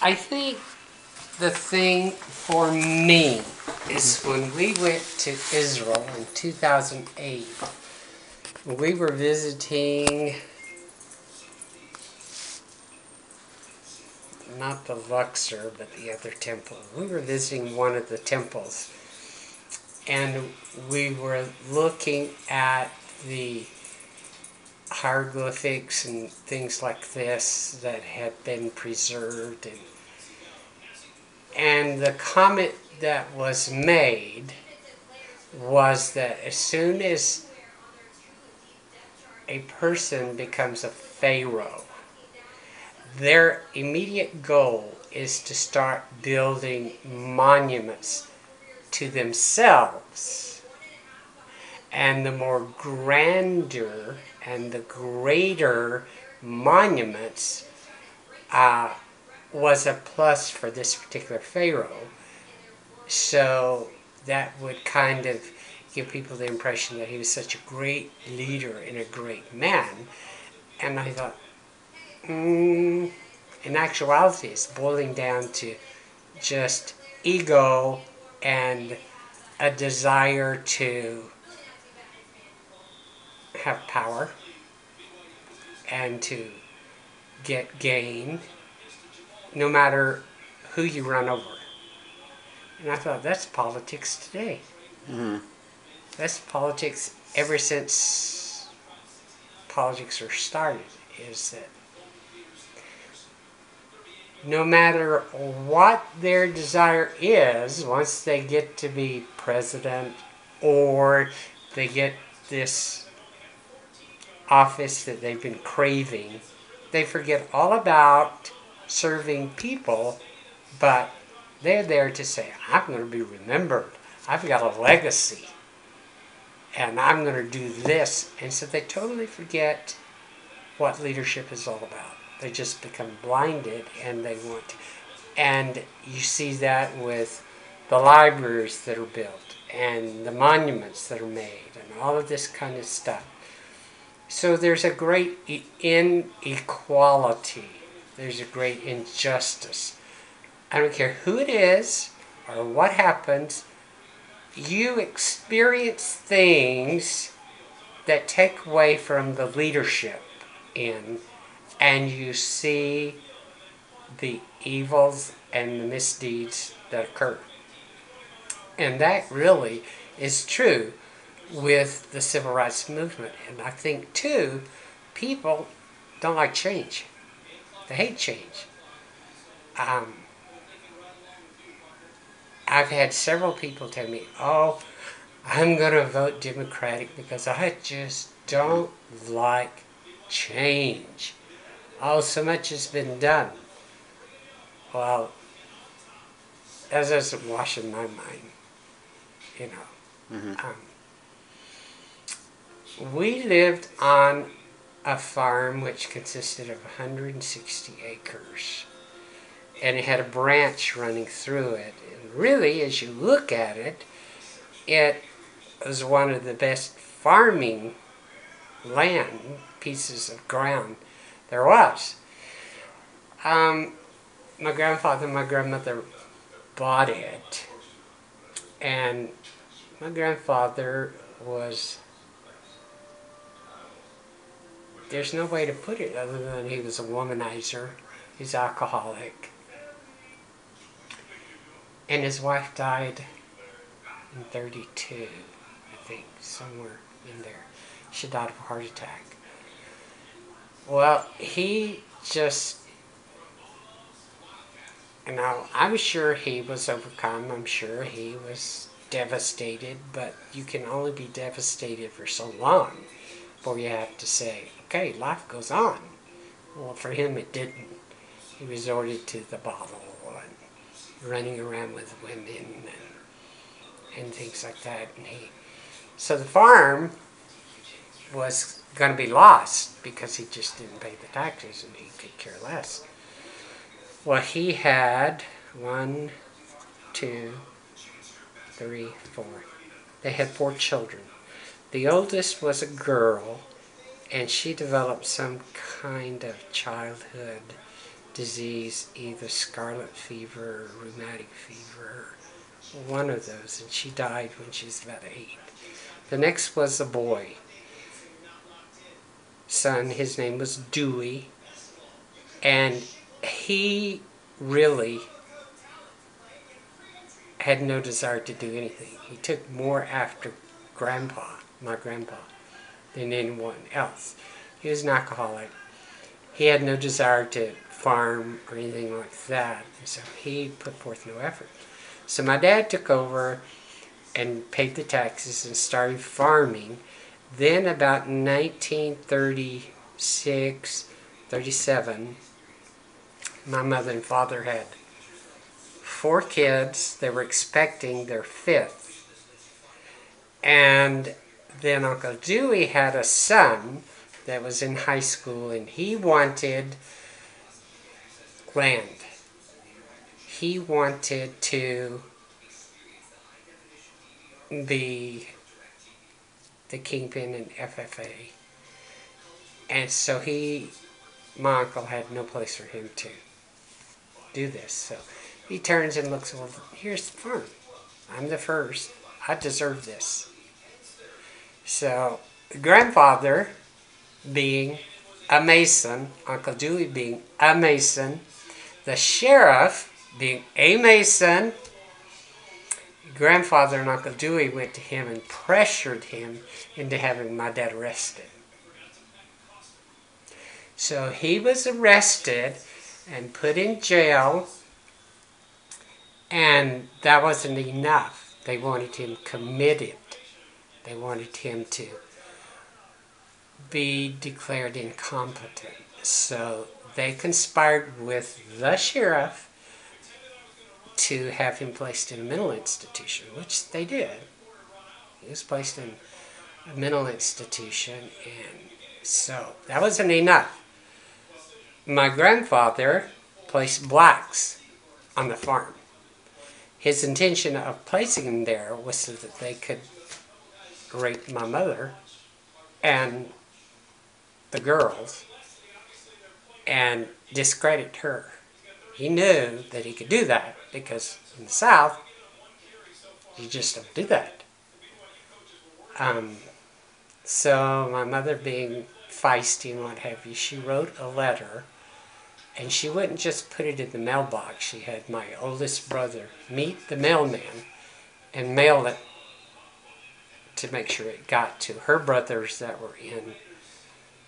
I think the thing for me is when we went to Israel in 2008, we were visiting not the Luxor, but the other temple. We were visiting one of the temples, and we were looking at the hieroglyphics and things like this that had been preserved, and the comment that was made was that as soon as a person becomes a pharaoh, their immediate goal is to start building monuments to themselves. And the more grander and the greater monuments was a plus for this particular pharaoh. So that would kind of give people the impression that he was such a great leader and a great man. And I thought, in actuality, it's boiling down to just ego and a desire to have power and to get gain, no matter who you run over. And I thought, that's politics today. Mm-hmm. That's politics ever since politics were started, is that no matter what their desire is, once they get to be president or they get this office that they've been craving, they forget all about serving people, but they're there to say, I'm going to be remembered. I've got a legacy. And I'm going to do this. And so they totally forget what leadership is all about. They just become blinded and they want to. And you see that with the libraries that are built and the monuments that are made and all of this kind of stuff. So there's a great inequality. There's a great injustice. I don't care who it is or what happens, you experience things that take away from the leadership and you see the evils and the misdeeds that occur. And that really is true with the civil rights movement. And I think, too, people don't like change. They hate change. I've had several people tell me, oh, I'm going to vote Democratic because I just don't like change. Oh, so much has been done. Well, that doesn't wash in my mind, you know. Mm-hmm. We lived on a farm which consisted of 160 acres. And it had a branch running through it. And really, as you look at it, it was one of the best farming land, pieces of ground there was. My grandfather and my grandmother bought it. And my grandfather was, there's no way to put it other than he was a womanizer. He's alcoholic. And his wife died in 32, I think, somewhere in there. She died of a heart attack. Well, he just, you know, I'm sure he was overcome. I'm sure he was devastated, but you can only be devastated for so long before you have to say, okay, life goes on. Well, for him it didn't. He resorted to the bottle and running around with women and things like that. And so the farm was going to be lost because he just didn't pay the taxes and he could care less. Well, he had 1, 2, 3, 4. They had 4 children. The oldest was a girl, and she developed some kind of childhood disease, either scarlet fever or rheumatic fever, one of those, and she died when she was about 8. The next was a boy, son, his name was Dewey, and he really had no desire to do anything. He took more after my grandpa, than anyone else. He was an alcoholic. He had no desire to farm or anything like that, and so he put forth no effort. So my dad took over and paid the taxes and started farming. Then about 1936, 37, my mother and father had 4 kids. They were expecting their 5th. And then Uncle Dewey had a son that was in high school, and he wanted land. He wanted to be the kingpin in FFA. And so my uncle had no place for him to do this. So he turns and looks, well, here's the farm. I'm the first. I deserve this. So grandfather being a Mason, Uncle Dewey being a Mason, the sheriff being a Mason, grandfather and Uncle Dewey went to him and pressured him into having my dad arrested. So he was arrested and put in jail, and that wasn't enough. They wanted him committed. They wanted him to be declared incompetent. So they conspired with the sheriff to have him placed in a mental institution, which they did. He was placed in a mental institution, and so that wasn't enough. My grandfather placed blacks on the farm. His intention of placing them there was so that they could rape my mother and the girls and discredit her. He knew that he could do that because in the South, you just don't do that. So my mother, being feisty and what have you, she wrote a letter, and she wouldn't just put it in the mailbox. She had my oldest brother meet the mailman and mail it to make sure it got to her brothers that were in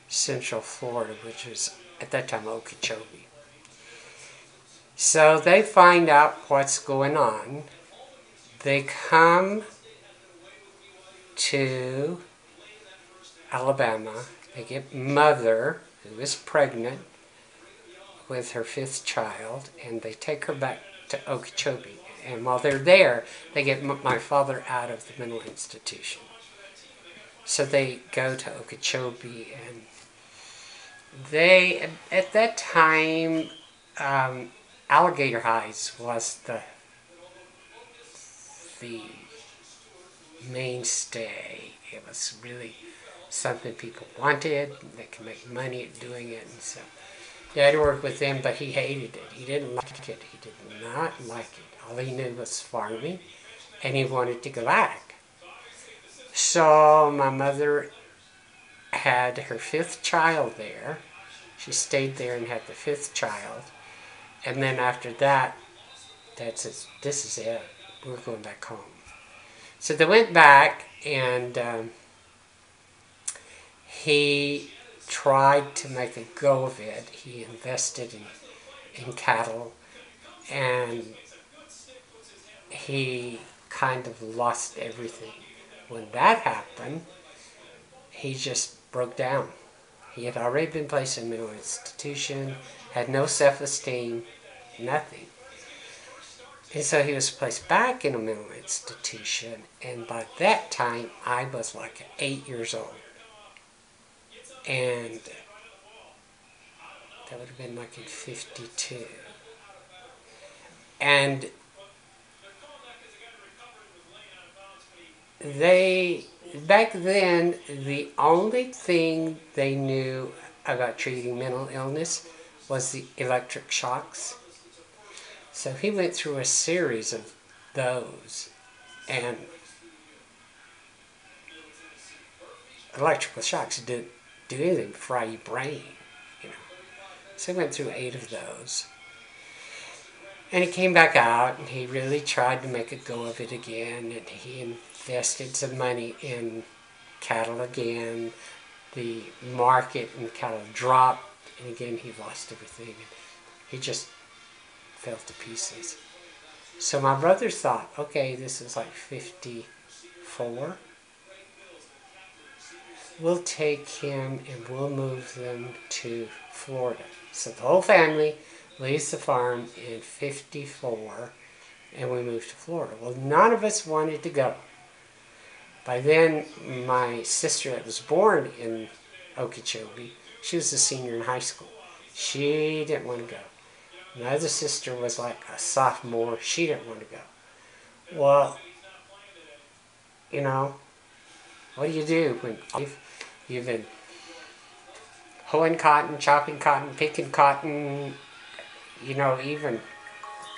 Central Florida, which was at that time Okeechobee. So they find out what's going on. They come to Alabama. They get mother, who is pregnant with her 5th child, and they take her back to Okeechobee. And while they're there, they get my father out of the mental institution. So they go to Okeechobee, and they, at that time, Alligator Highs was the mainstay. It was really something people wanted. They could make money at doing it, and so Dad worked with them, but he hated it. He didn't like it. He did not like it. All he knew was farming, and he wanted to go back. So my mother had her 5th child there. She stayed there and had the 5th child. And then after that, Dad says, this is it. We're going back home. So they went back, and he tried to make a go of it. He invested in cattle, and he kind of lost everything. When that happened, he just broke down. He had already been placed in a mental institution, had no self-esteem, nothing. And so he was placed back in a mental institution, and by that time, I was like 8 years old. And that would have been like in 52. And back then, the only thing they knew about treating mental illness was the electric shocks. So he went through a series of those, and electrical shocks didn't do anything but fry your brain, you know. So he went through 8 of those. And he came back out, and he really tried to make a go of it again, and he invested some money in cattle again. The market in cattle dropped, and again he lost everything. And he just fell to pieces. So my brother thought, okay, this is like 54. We'll take him and we'll move them to Florida. So the whole family leaves the farm in 54, and we moved to Florida. Well, none of us wanted to go. By then, my sister that was born in Okeechobee, she was a senior in high school. She didn't want to go. My other sister was like a sophomore. She didn't want to go. Well, you know, what do you do when you've been hoeing cotton, chopping cotton, picking cotton, you know, even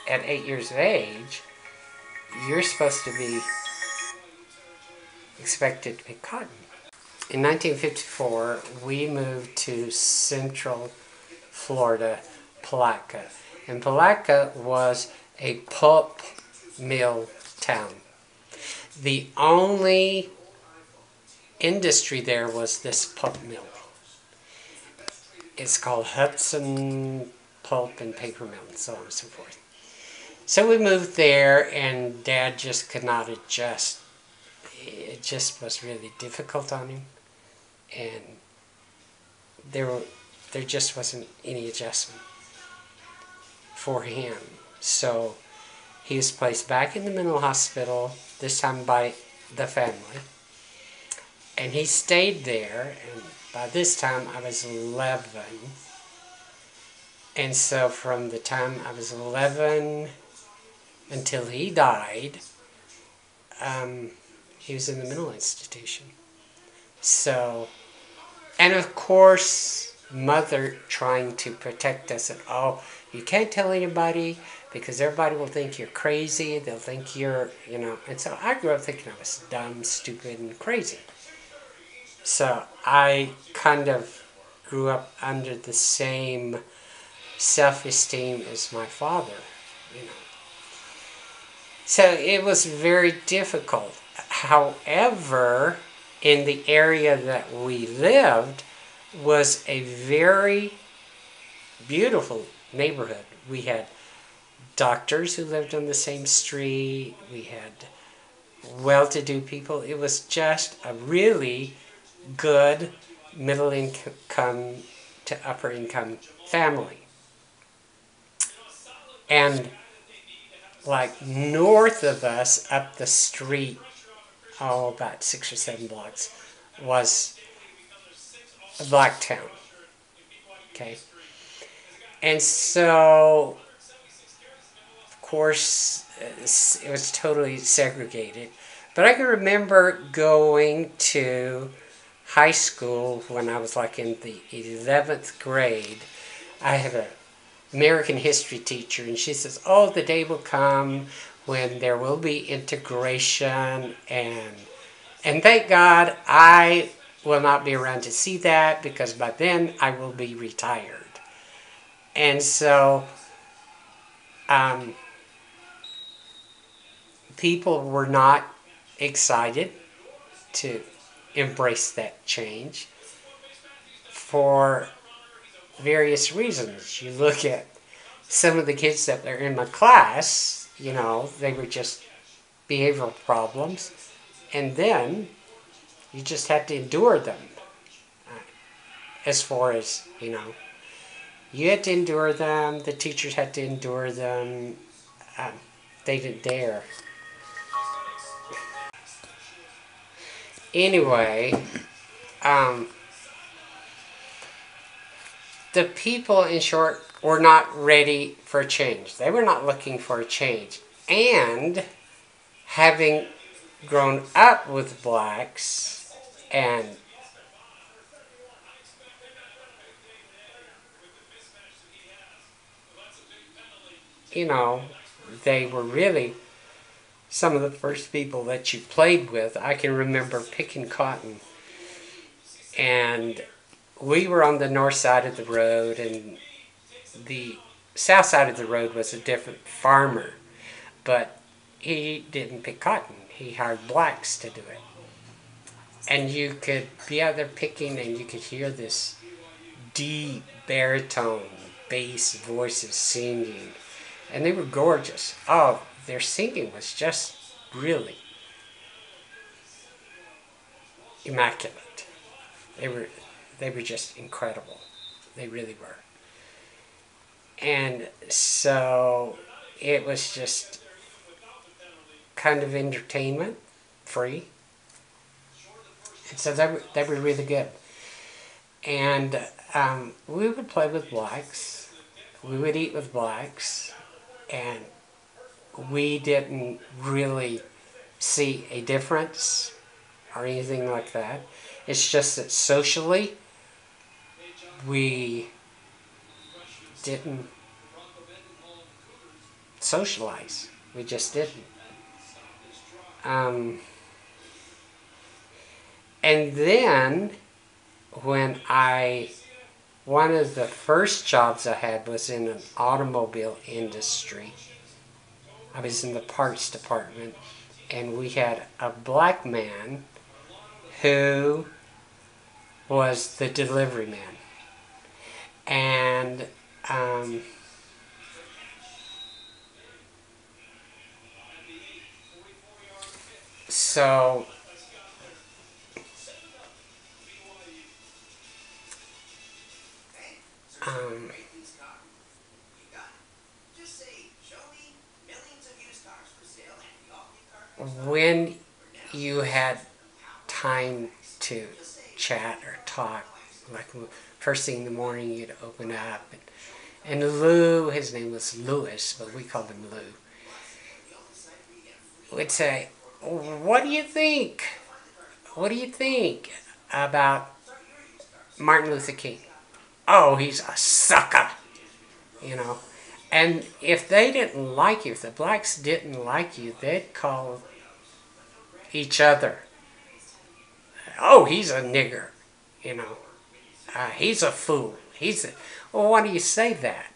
at 8 years of age, you're supposed to be expected to pick cotton. In 1954, we moved to Central Florida, Palatka. And Palatka was a pulp mill town. The only industry there was this pulp mill. It's called Hudson Pulp and Paper Mill, and so on and so forth. So we moved there, and Dad just could not adjust. It just was really difficult on him, and there just wasn't any adjustment for him. So he was placed back in the mental hospital, this time by the family, and he stayed there, and by this time I was 11. And so from the time I was 11 until he died, he was in the mental institution. So, and of course, Mother trying to protect us, and oh, you can't tell anybody because everybody will think you're crazy. They'll think you're, you know. And so I grew up thinking I was dumb, stupid, and crazy. So I kind of grew up under the same self-esteem as my father, you know. So it was very difficult. However, in the area that we lived was a very beautiful neighborhood. We had doctors who lived on the same street. We had well-to-do people. It was just a really good middle income to upper income family. And like north of us, up the street, oh, about 6 or 7 blocks, was a black town. Okay. And so, of course, it was totally segregated. But I can remember going to high school when I was like in the 11th grade. I have an American history teacher, and she says, oh, the day will come when there will be integration, and thank God I will not be around to see that, because by then I will be retired. And so people were not excited to embrace that change for various reasons. You look at some of the kids that were in my class, you know, they were just behavioral problems, and then you just had to endure them. As far as, you know, you had to endure them, the teachers had to endure them, they didn't dare. Anyway, the people, in short, were not ready for a change. They were not looking for a change. And having grown up with blacks and you know, they were really some of the first people that you played with. I can remember picking cotton, and we were on the north side of the road, and the south side of the road was a different farmer, but he didn't pick cotton. He hired blacks to do it. And you could be out there picking, and you could hear this deep baritone bass voices singing, and they were gorgeous. Oh, their singing was just really immaculate. They were just incredible. They really were. And so it was just kind of entertainment, free. And so they were really good. And we would play with blacks. We would eat with blacks. And we didn't really see a difference or anything like that. It's just that socially, we didn't socialize. We just didn't. And then when one of the first jobs I had was in an automobile industry. I was in the parts department, and we had a black man who was the delivery man. And so when you had time to chat or talk, like first thing in the morning, you'd open up, and Lou, his name was Lewis, but we called him Lou, would say, "What do you think? What do you think about Martin Luther King?" "Oh, he's a sucker," you know. And if they didn't like you, if the blacks didn't like you, they'd call each other, "Oh, he's a nigger," you know. "He's a fool. He's a..." Well, why do you say that?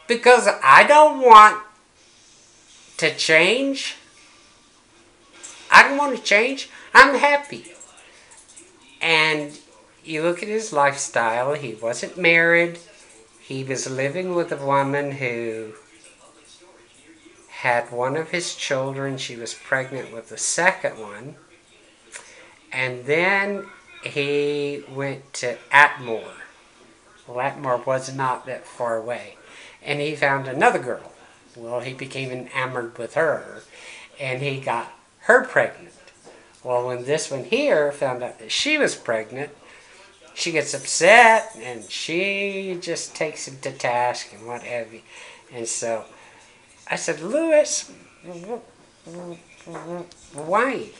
Because I don't want to change. I don't want to change. I'm happy. And you look at his lifestyle. He wasn't married. He was living with a woman who had one of his children. She was pregnant with the second one. And then he went to Atmore. Well, Atmore was not that far away. And he found another girl. Well, he became enamored with her. And he got her pregnant. Well, when this one here found out that she was pregnant, she gets upset, and she just takes him to task and what have you. And so I said, "Lewis, why?"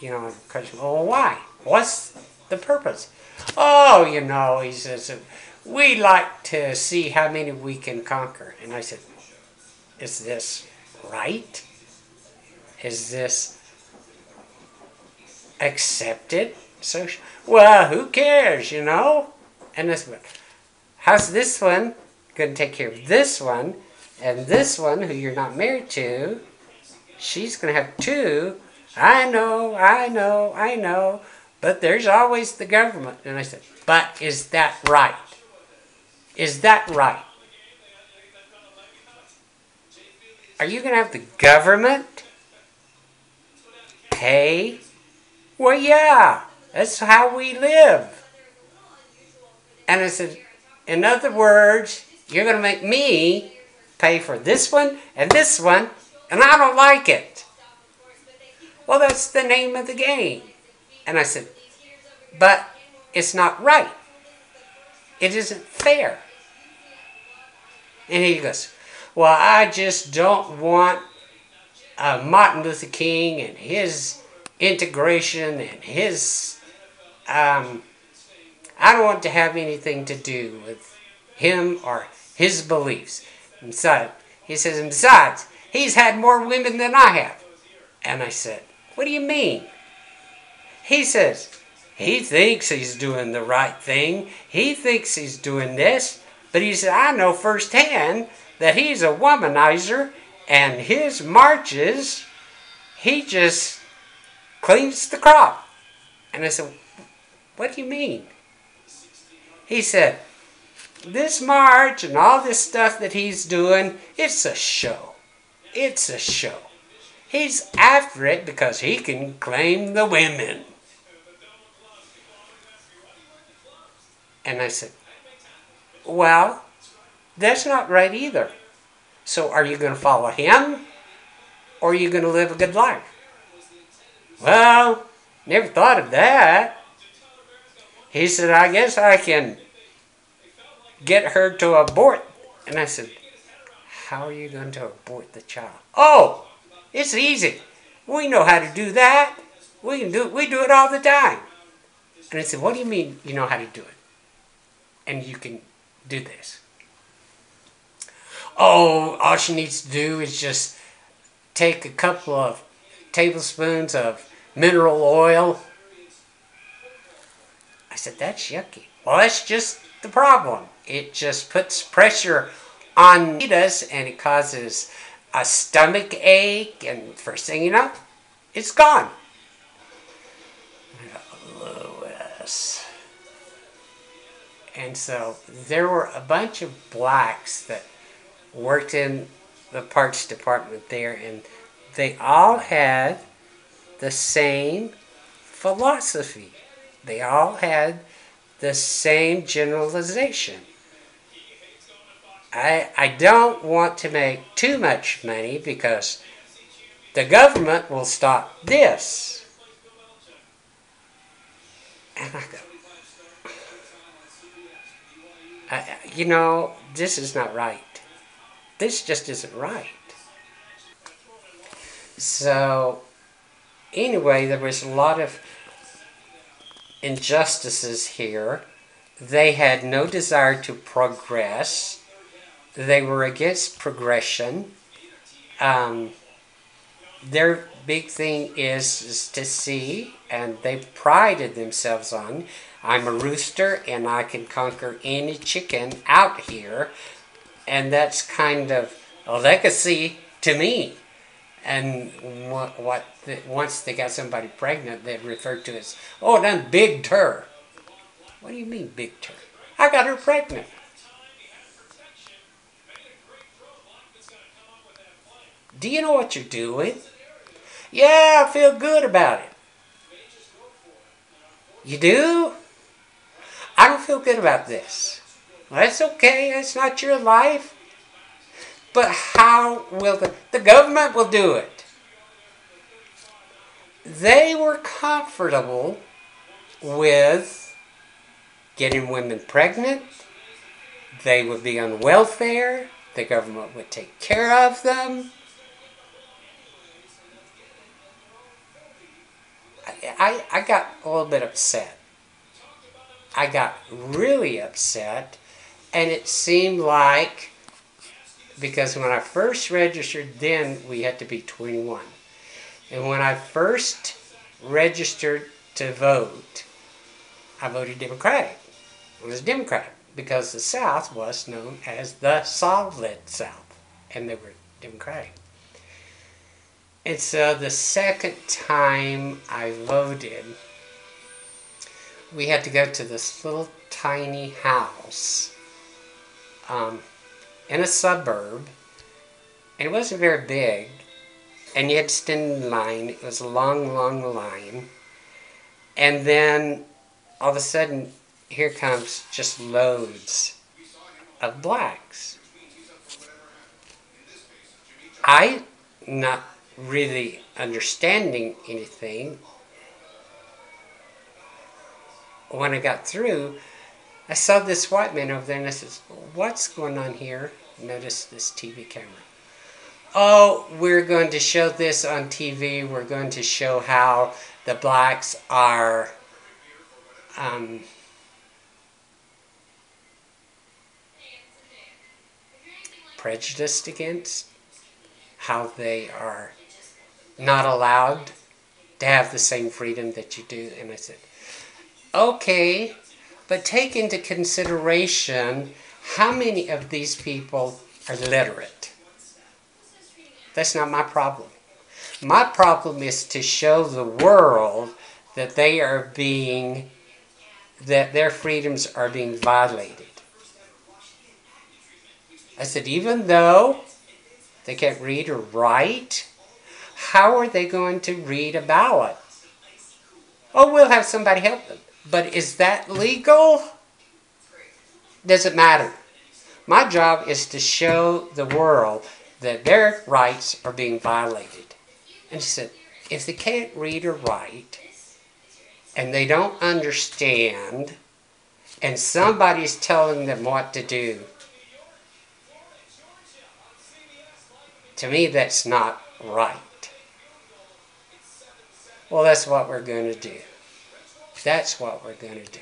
You know, "Well, why? What's the purpose?" "Oh, you know," he says, "we like to see how many we can conquer." And I said, "Is this right? Is this accepted?" So, "Well, who cares, you know?" And this one, "How's this one going to take care of this one? And this one, who you're not married to, she's going to have two." "I know, but there's always the government." And I said, "But is that right? Is that right? Are you going to have the government pay?" "Well, yeah, that's how we live." And I said, "In other words, you're going to make me pay for this one, and I don't like it." "Well, that's the name of the game." And I said, "But it's not right. It isn't fair." And he goes, "Well, I just don't want Martin Luther King and his integration and his... I don't want to have anything to do with him or his beliefs. He says, and besides, he's had more women than I have. And I said, what do you mean? He says, he thinks he's doing the right thing. He thinks he's doing this. But he said, I know firsthand that he's a womanizer, and his marches, he just cleans the crop. And I said, what do you mean? He said, this march and all this stuff that he's doing, it's a show. It's a show. He's after it because he can claim the women. And I said, well, that's not right either. So are you going to follow him, or are you going to live a good life? Well, never thought of that. He said, I guess I can get her to abort. And I said, how are you going to abort the child? Oh, it's easy. We know how to do that. We do it all the time. And I said, what do you mean you know how to do it? And you can do this? Oh, all she needs to do is just take a couple of tablespoons of mineral oil. I said, that's yucky. Well, that's just the problem. It just puts pressure on us, and it causes a stomach ache, and first thing you know, it's gone. Lewis. And so there were a bunch of blacks that worked in the parks department there, and they all had the same philosophy. They all had the same generalization. I don't want to make too much money because the government will stop this. And I go, you know, this is not right. This just isn't right. So, anyway, there was a lot of injustices here. They had no desire to progress. They were against progression. Their big thing is to see, and they prided themselves on, I'm a rooster and I can conquer any chicken out here. And that's kind of a legacy to me. And once they got somebody pregnant, they referred to it as, oh, done big tur. What do you mean big tur? I got her pregnant. Do you know what you're doing? Yeah, I feel good about it. You do? I don't feel good about this. Well, that's okay. That's not your life. But how will the government will do it? They were comfortable with getting women pregnant. They would be on welfare. The government would take care of them. I got a little bit upset. I got really upset, and it seemed like, because when I first registered then, we had to be 21. And when I first registered to vote, I voted Democratic. I was a Democrat because the South was known as the Solid South, and they were Democratic. And so the second time I voted, we had to go to this little tiny house in a suburb, and it wasn't very big, and you had to stand in line. It was a long, long line. And then all of a sudden, here comes just loads of blacks. I not really understanding anything. When I got through, I saw this white man over there, and I said, what's going on here? Notice this TV camera. Oh, we're going to show this on TV. We're going to show how the blacks are prejudiced against, how they are not allowed to have the same freedom that you do. And I said, okay, but take into consideration how many of these people are literate. That's not my problem. My problem is to show the world that that their freedoms are being violated. I said, even though they can't read or write, how are they going to read a ballot? Oh, we'll have somebody help them. But is that legal? Doesn't matter. My job is to show the world that their rights are being violated. And she said, if they can't read or write, and they don't understand, and somebody's telling them what to do, to me that's not right. Well, that's what we're going to do. That's what we're going to do.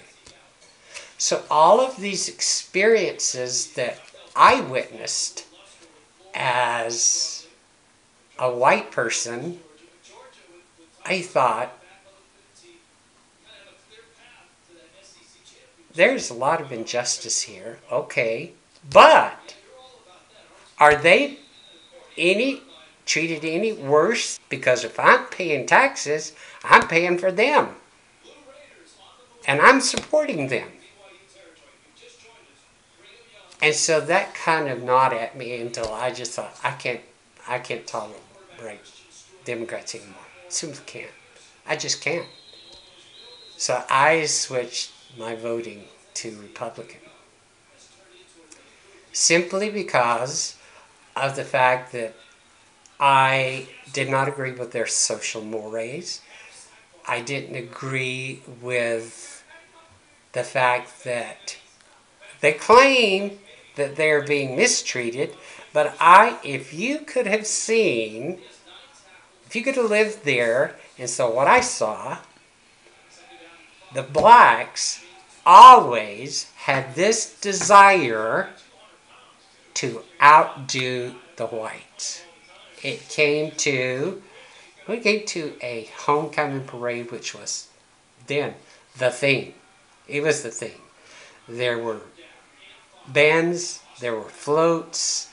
So all of these experiences that I witnessed as a white person, I thought, there's a lot of injustice here, okay, but are they treated any worse? Because if I'm paying taxes, I'm paying for them. And I'm supporting them. And so that kind of gnawed at me until I just thought, I can't tolerate Democrats anymore. Simply can't. I just can't. So I switched my voting to Republican. Simply because of the fact that I did not agree with their social mores. I didn't agree with the fact that they claim that they're being mistreated, but if you could have lived there, and so what I saw, the blacks always had this desire to outdo the whites. We came to a homecoming parade, which was then the thing. It was the thing. There were bands, there were floats,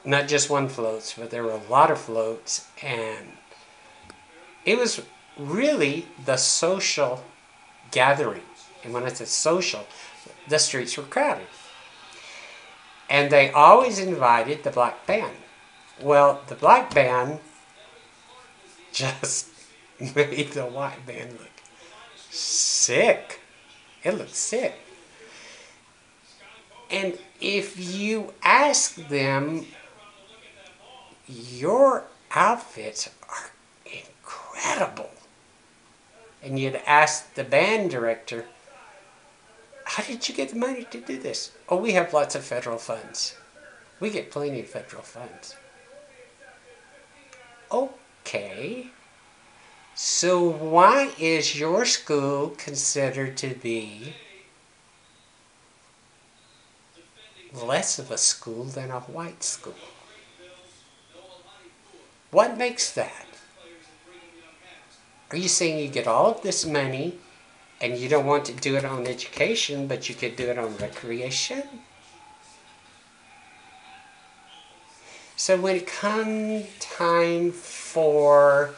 not just one floats, but there were a lot of floats, and it was really the social gathering. And when I said social, the streets were crowded. And they always invited the black band. Well, the black band just made the white band look sick. It looked sick. And if you ask them, your outfits are incredible. And you'd ask the band director, how did you get the money to do this? Oh, we have lots of federal funds. We get plenty of federal funds. Okay. So why is your school considered to be less of a school than a white school? What makes that? Are you saying you get all of this money and you don't want to do it on education, but you could do it on recreation? So when it comes time for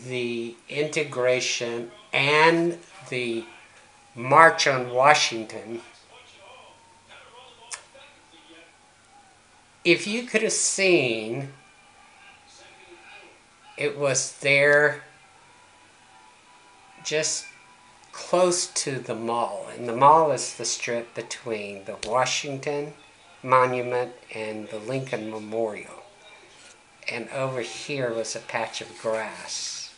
the integration and the March on Washington, if you could have seen, it was there just close to the mall. And the mall is the strip between the Washington Monument and the Lincoln Memorial. And over here was a patch of grass.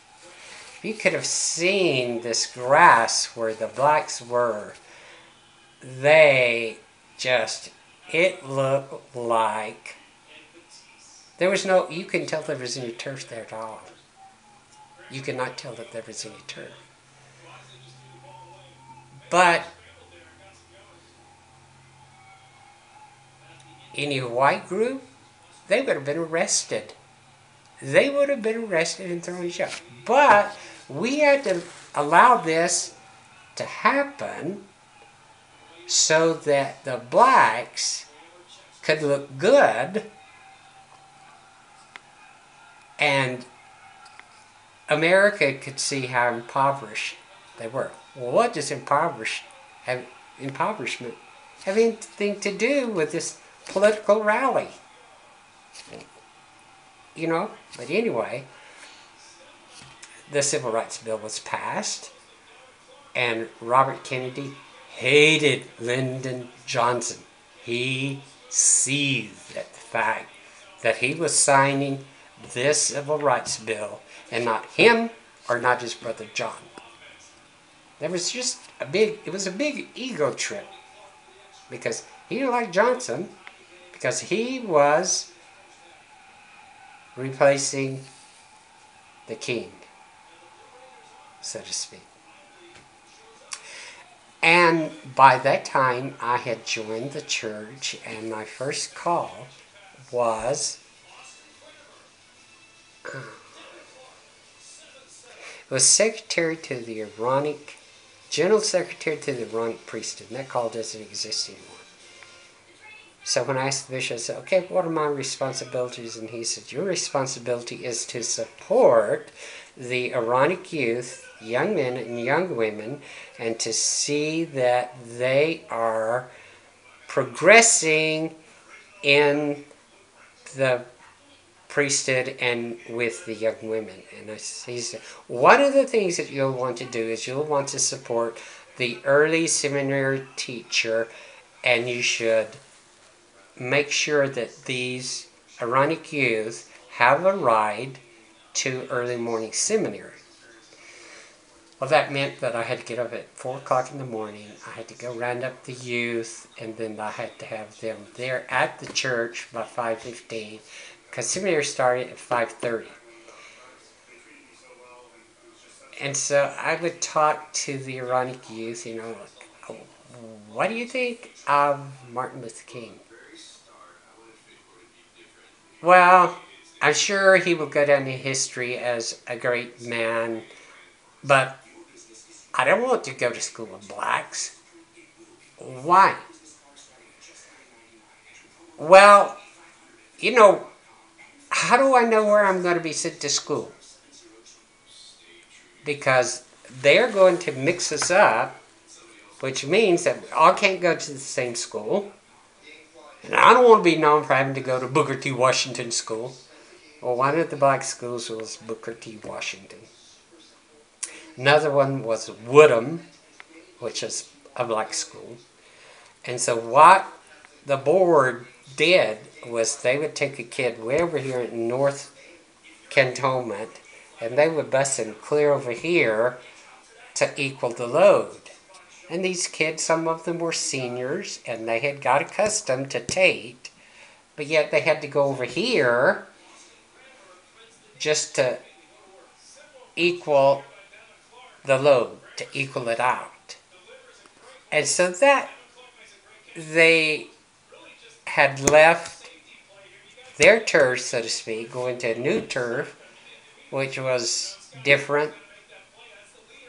If you could have seen this grass where the blacks were, it looked like you couldn't tell there was any turf there at all. You could not tell that there was any turf. But any white group they would have been arrested. They would have been arrested and thrown in jail. But we had to allow this to happen so that the blacks could look good and America could see how impoverished they were. Well, what does impoverishment have anything to do with this political rally? You know, but anyway, the Civil Rights Bill was passed, and Robert Kennedy hated Lyndon Johnson. He seethed at the fact that he was signing this Civil Rights Bill, and not him or not his brother John. There was just it was a big ego trip, because he didn't like Johnson, because he was replacing the king, so to speak. And by that time, I had joined the church, and my first call was secretary to the Aaronic, general secretary to the Aaronic priesthood, and that call doesn't exist anymore. So when I asked the bishop, I said, okay, what are my responsibilities? And he said, your responsibility is to support the Aaronic youth, young men and young women, and to see that they are progressing in the priesthood and with the young women. And he said, one of the things that you'll want to do is you'll want to support the early seminary teacher, and you should make sure that these Aaronic youth have a ride to early morning seminary. Well, that meant that I had to get up at 4 o'clock in the morning. I had to go round up the youth, and then I had to have them there at the church by 5:15, because seminary started at 5:30. And so I would talk to the Aaronic youth, you know, like, what do you think of Martin Luther King? Well, I'm sure he will go down in history as a great man, but I don't want to go to school with blacks. Why? Well, you know, how do I know where I'm going to be sent to school? Because they're going to mix us up, which means that we all can't go to the same school. And I don't want to be known for having to go to Booker T. Washington School. Well, one of the black schools was Booker T. Washington. Another one was Woodham, which is a black school. And so what the board did was they would take a kid way over here in North Cantonment, and they would bus him clear over here to equal the load. And these kids, some of them were seniors, and they had got accustomed to Tate, but yet they had to go over here just to equal the load, to equal it out. And so that they had left their turf, so to speak, going to a new turf, which was different,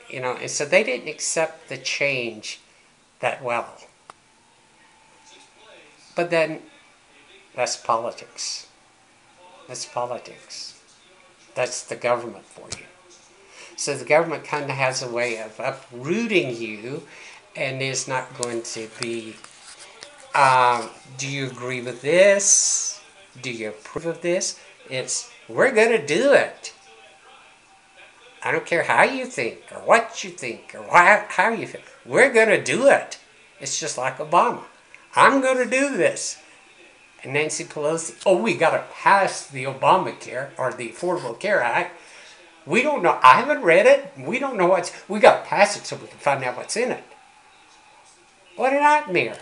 you know, and so they didn't accept the change that well. But then, that's politics. That's politics. That's the government for you. So the government kind of has a way of uprooting you, and is not going to be, do you agree with this? Do you approve of this? It's, we're going to do it. I don't care how you think, or what you think, or how you feel. We're going to do it. It's just like Obama. I'm going to do this. And Nancy Pelosi, oh, we got to pass the Obamacare, or the Affordable Care Act. We don't know. I haven't read it. We don't know what's... We got to pass it so we can find out what's in it. What a nightmare.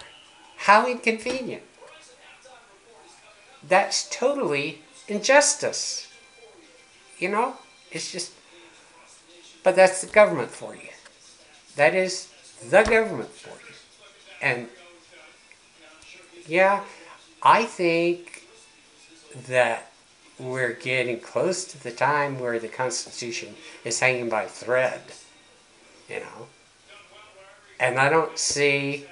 How inconvenient. That's totally injustice. You know? It's just... But that's the government for you. That is the government for you. And, yeah, I think that we're getting close to the time where the Constitution is hanging by a thread, you know. And I don't see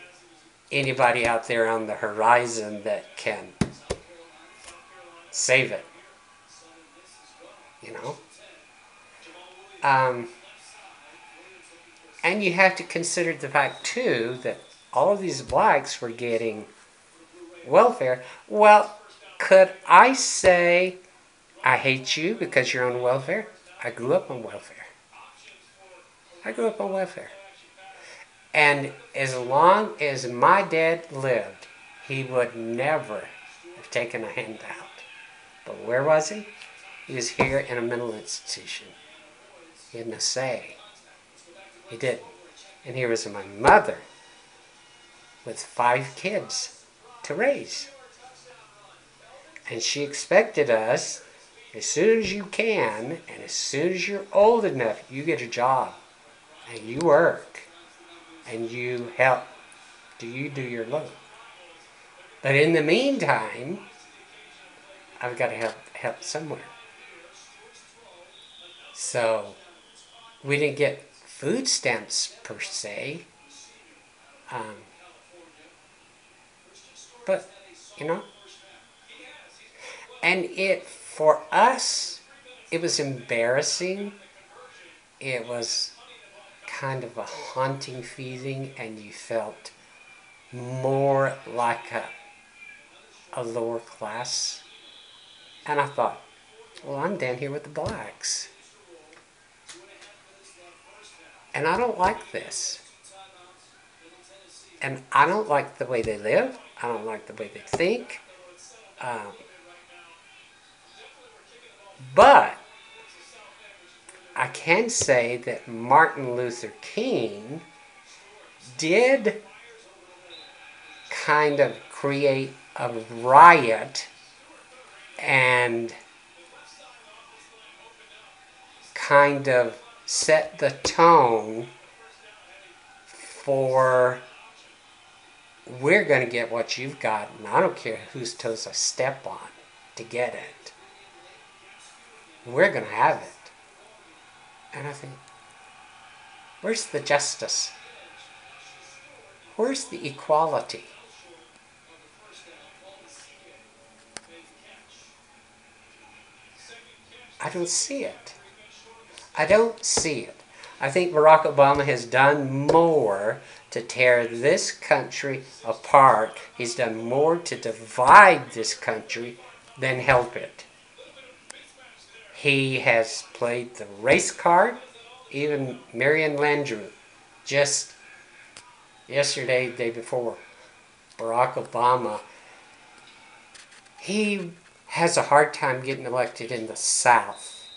anybody out there on the horizon that can save it, you know. And you have to consider the fact, too, that all of these blacks were getting welfare. Well, could I say, I hate you because you're on welfare? I grew up on welfare. I grew up on welfare. And as long as my dad lived, he would never have taken a handout. But where was he? He was here in a mental institution. He had no say. He didn't. And here was my mother with 5 kids to raise. And she expected us, as soon as you can, and as soon as you're old enough, you get a job. And you work. And you help. You do your load. But in the meantime, I've got to help somewhere. So, we didn't get food stamps per se. But, you know. And for us, it was embarrassing. It was kind of a haunting feeling, and you felt more like a lower class. And I thought, well, I'm down here with the blacks. And I don't like this. And I don't like the way they live. I don't like the way they think. But I can say that Martin Luther King did kind of create a riot and kind of set the tone for, we're going to get what you've got, and I don't care whose toes I step on to get it. We're going to have it. And I think, where's the justice? Where's the equality? I don't see it. I don't see it. I think Barack Obama has done more to tear this country apart. He's done more to divide this country than help it. He has played the race card. Even Marion Landrieu, just yesterday, the day before, Barack Obama, he has a hard time getting elected in the South.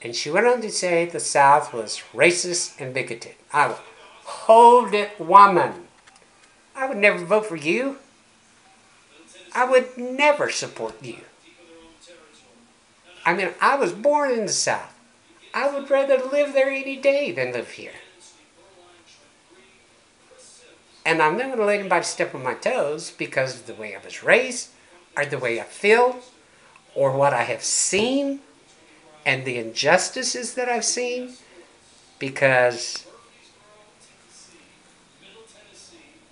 And she went on to say the South was racist and bigoted. I would hold it, woman. I would never vote for you. I would never support you. I mean, I was born in the South. I would rather live there any day than live here. And I'm not going to let anybody step on my toes because of the way I was raised, or the way I feel, or what I have seen, and the injustices that I've seen, because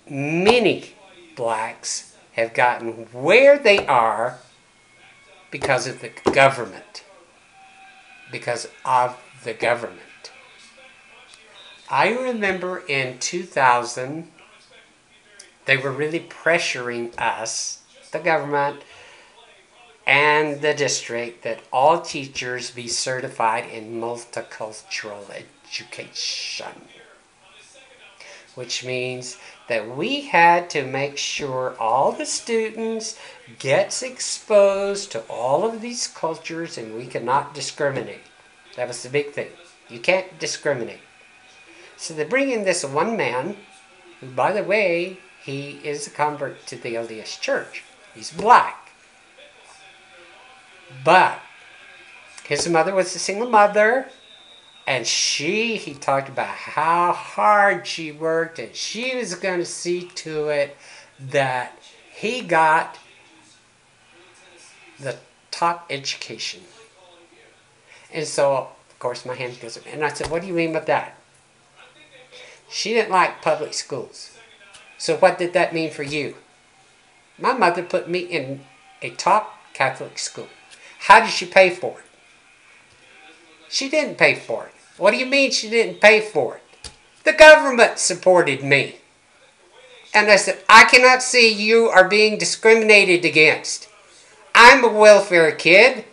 many blacks have gotten where they are because of the government. Because of the government. I remember in 2000, they were really pressuring us, the government, and the district, that all teachers be certified in multicultural education. Which means that we had to make sure all the students gets exposed to all of these cultures, and we could not discriminate. That was the big thing. You can't discriminate. So they bring in this one man, who, by the way, he is a convert to the LDS Church. He's black. But his mother was a single mother, and he talked about how hard she worked, and she was going to see to it that he got the top education. And so, of course, my hand goes up. And I said, what do you mean by that? She didn't like public schools. So what did that mean for you? My mother put me in a top Catholic school. How did she pay for it? She didn't pay for it. What do you mean she didn't pay for it? The government supported me. And I said, I cannot see you are being discriminated against. I'm a welfare kid.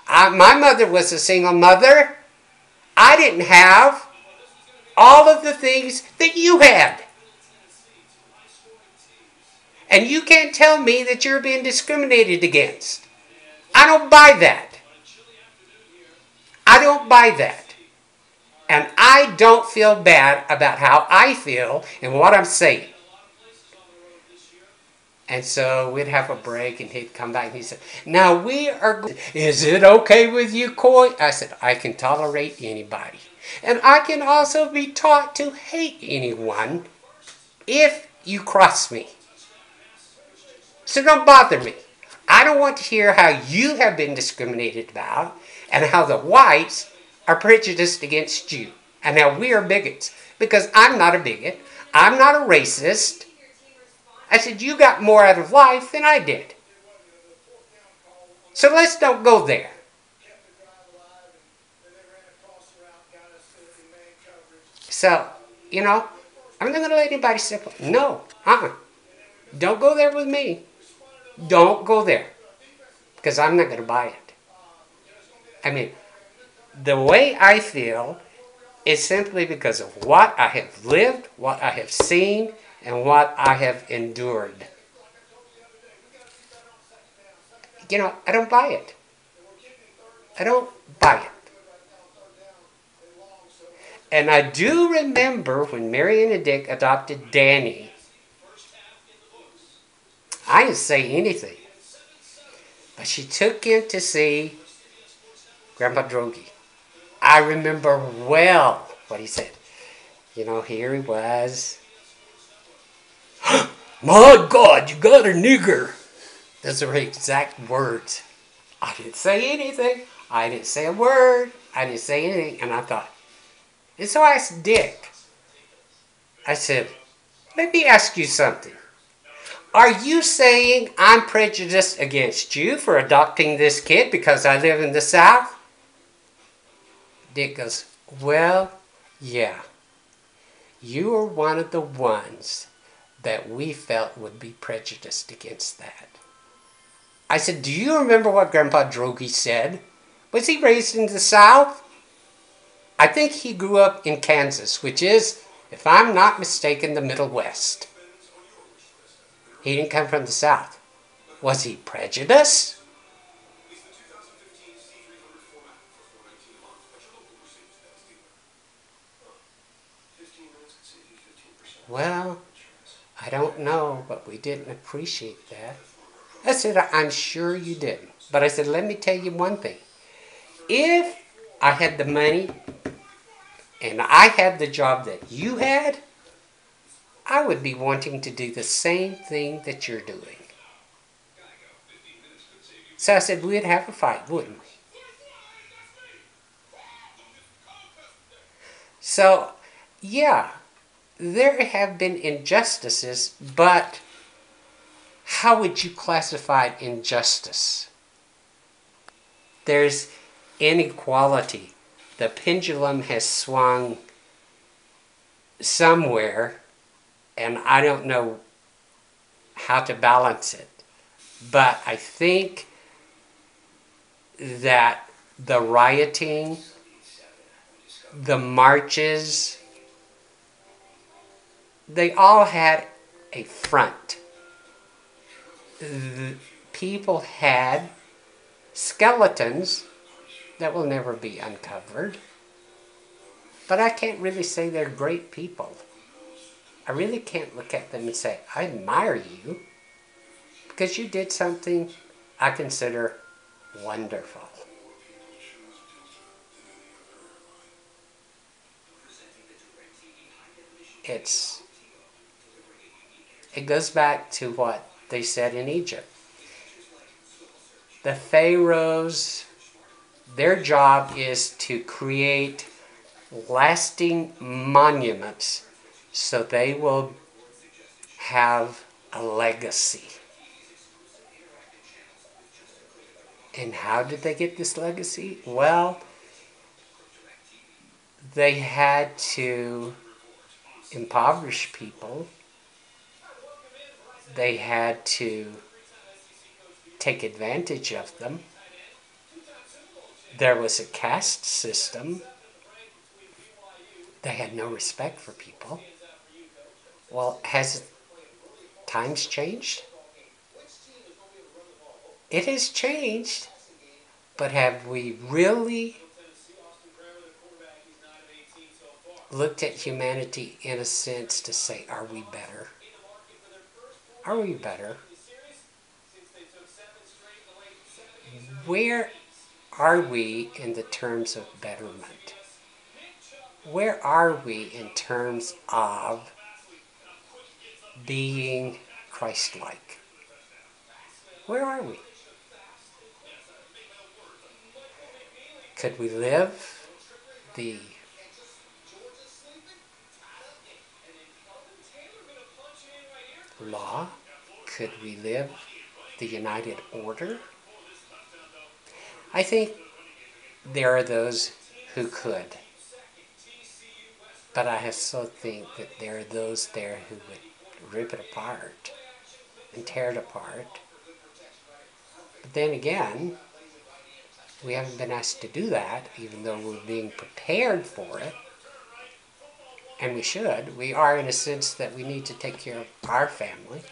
My mother was a single mother. I didn't have all of the things that you had. And you can't tell me that you're being discriminated against. I don't buy that. I don't buy that. And I don't feel bad about how I feel and what I'm saying. And so we'd have a break and he'd come back and he said, now we are, is it okay with you, Coy? I said, I can tolerate anybody. And I can also be taught to hate anyone if you cross me. So don't bother me. I don't want to hear how you have been discriminated about and how the whites are prejudiced against you and how we are bigots. Because I'm not a bigot. I'm not a racist. I said, you got more out of life than I did. So let's don't go there. So, I'm not going to let anybody step up. No. Don't go there with me. Don't go there. Because I'm not going to buy it. I mean, the way I feel is simply because of what I have lived, what I have seen, and what I have endured. I don't buy it. I don't buy it. And I do remember when Marion and Dick adopted Danny, I didn't say anything. But she took him to see Grandpa Drogi. I remember well what he said. Here he was. My God, you got a nigger. Those are exact words. I didn't say anything. I didn't say a word. I didn't say anything. And I thought. And so I asked Dick. I said, let me ask you something. Are you saying I'm prejudiced against you for adopting this kid because I live in the South? Dick goes, well, yeah. You are one of the ones that we felt would be prejudiced against that. I said, do you remember what Grandpa Drogi said? Was he raised in the South? I think he grew up in Kansas, which is, if I'm not mistaken, the Middle West. He didn't come from the South. Was he prejudiced? Well, I don't know, but we didn't appreciate that. I said, I'm sure you didn't. But I said, let me tell you one thing. If I had the money and I had the job that you had, I would be wanting to do the same thing that you're doing. So I said, we'd have a fight, wouldn't we? So, yeah, there have been injustices, but how would you classify injustice? There's inequality. The pendulum has swung somewhere, and I don't know how to balance it. But I think that the rioting, the marches, they all had a front. The people had skeletons that will never be uncovered. But I can't really say they're great people. I really can't look at them and say, I admire you, because you did something I consider wonderful. It goes back to what they said in Egypt. the pharaohs, their job is to create lasting monuments so they will have a legacy. And how did they get this legacy? Well, they had to impoverish people. They had to take advantage of them. There was a caste system. They had no respect for people. Well, has times changed? It has changed, but have we really looked at humanity in a sense to say, are we better? Are we better? Where are we in the terms of betterment? Where are we in terms of being Christ-like? Where are we? Could we live the law? Could we live the united order? I think there are those who could. But I also think that there are those there who would rip it apart and tear it apart. But then again, we haven't been asked to do that, even though we're being prepared for it. And we should. We are in a sense that we need to take care of our family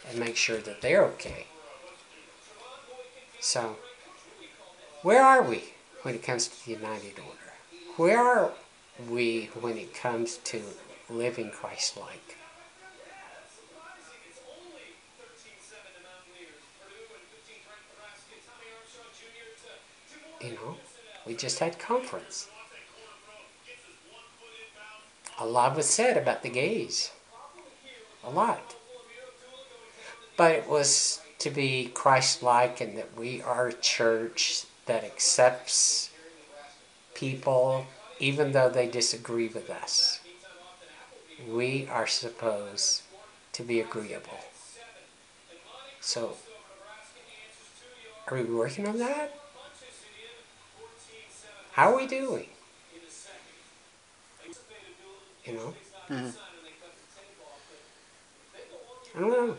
and make sure that they're okay. So, where are we when it comes to the united order? Where are we when it comes to living Christ-like? You know, we just had conference. A lot was said about the gays. A lot. But it was to be Christ-like and that we are a church that accepts people even though they disagree with us. We are supposed to be agreeable. So, are we working on that? How are we doing? You know? Mm-hmm. I don't know.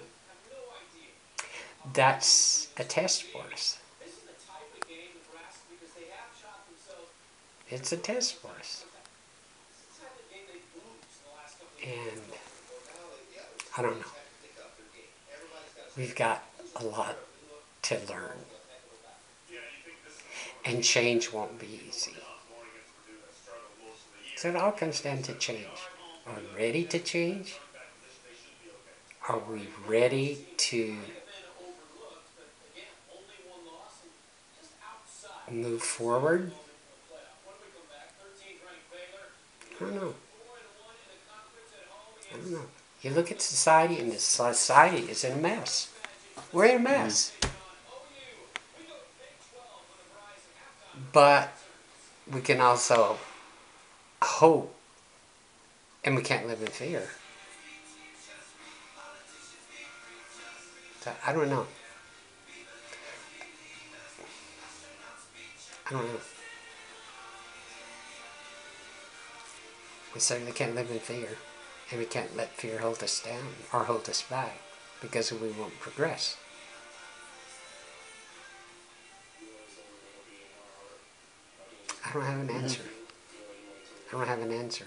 That's a test for us. It's a test for us. And I don't know. We've got a lot to learn. And change won't be easy. So it all comes down to change. Are we ready to change? Are we ready to move forward? I don't know. I don't know. You look at society, and the society is in a mess. We're in a mess. But we can also hope, and we can't live in fear. So I don't know. I don't know. We certainly can't live in fear. And we can't let fear hold us down or hold us back because we won't progress. I don't have an answer. I don't have an answer.